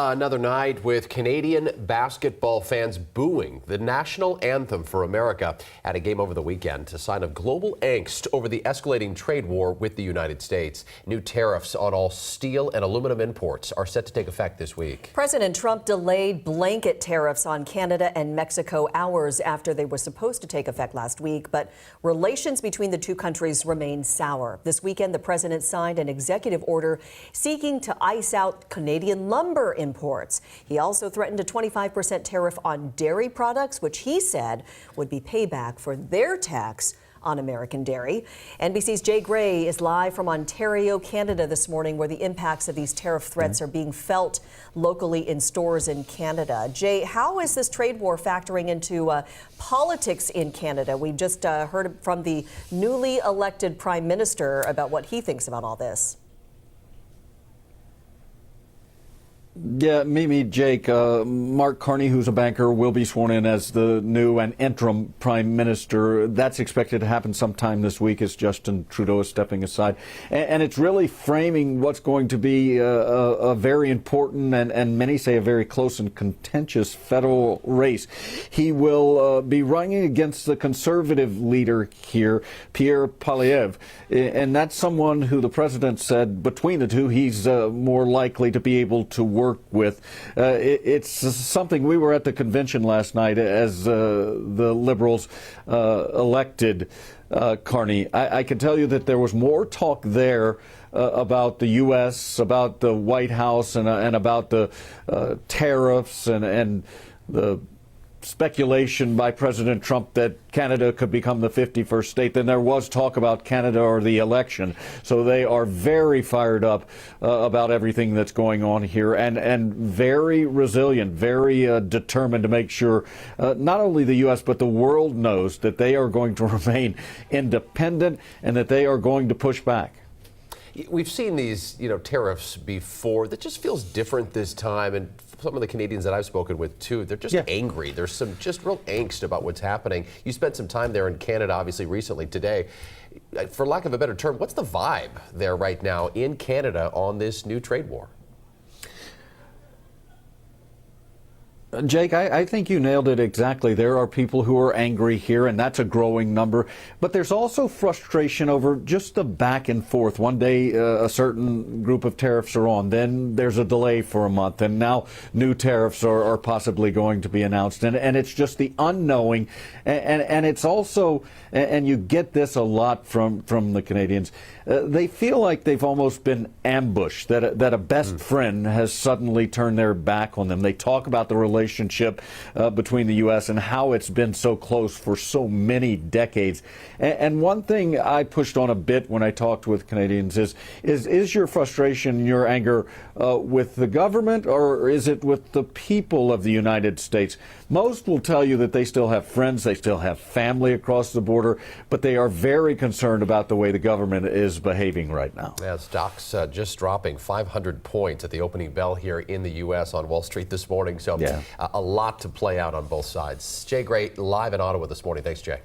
Another night with Canadian basketball fans booing the national anthem for America at a game over the weekend, a sign of global angst over the escalating trade war with the United States. New tariffs on all steel and aluminum imports are set to take effect this week. President Trump delayed blanket tariffs on Canada and Mexico hours after they were supposed to take effect last week, but relations between the two countries remain sour. This weekend, the president signed an executive order seeking to ice out Canadian lumber imports. He also threatened a 25% tariff on dairy products, which he said would be payback for their tax on American dairy. NBC's Jay Gray is live from Ontario, Canada this morning, where the impacts of these tariff threats are being felt locally in stores in Canada. Jay, how is this trade war factoring into politics in Canada? We just heard from the newly elected Prime Minister about what he thinks about all this. Yeah, Jake. Mark Carney, who's a banker, will be sworn in as the new and interim prime minister. That's expected to happen sometime this week as Justin Trudeau is stepping aside. And it's really framing what's going to be a very important and many say a very close and contentious federal race. He will be running against the conservative leader here, Pierre Poilievre. And that's someone who the president said between the two, he's more likely to be able to work with. It's something. We were at the convention last night as the Liberals elected Carney. I can tell you that there was more talk there about the U.S., about the White House, and about the tariffs and the speculation by President Trump that Canada could become the 51st state. Then there was talk about Canada or the election. So they are very fired up about everything that's going on here and very resilient, very determined to make sure not only the U.S. but the world knows that they are going to remain independent and that they are going to push back. We've seen these, tariffs before. That just feels different this time. And some of the Canadians that I've spoken with, too, they're just angry. There's some just real angst about what's happening. You spent some time there in Canada, obviously, recently today. For lack of a better term, what's the vibe there right now in Canada on this new trade war? Jake, I think you nailed it exactly. There are people who are angry here, and that's a growing number. But there's also frustration over just the back and forth. One day, a certain group of tariffs are on. Then there's a delay for a month. And now new tariffs are possibly going to be announced. And it's just the unknowing. And it's also, and you get this a lot from the Canadians, they feel like they've almost been ambushed, that a best friend has suddenly turned their back on them. They talk about the relationship between the U.S. and how it's been so close for so many decades. And one thing I pushed on a bit when I talked with Canadians is your frustration, your anger with the government, or is it with the people of the United States? Most will tell you that they still have friends, they still have family across the border, but they are very concerned about the way the government is behaving right now. Yeah, stocks just dropping 500 points at the opening bell here in the U.S. on Wall Street this morning. So a lot to play out on both sides. Jay Gray live in Ottawa this morning. Thanks, Jay.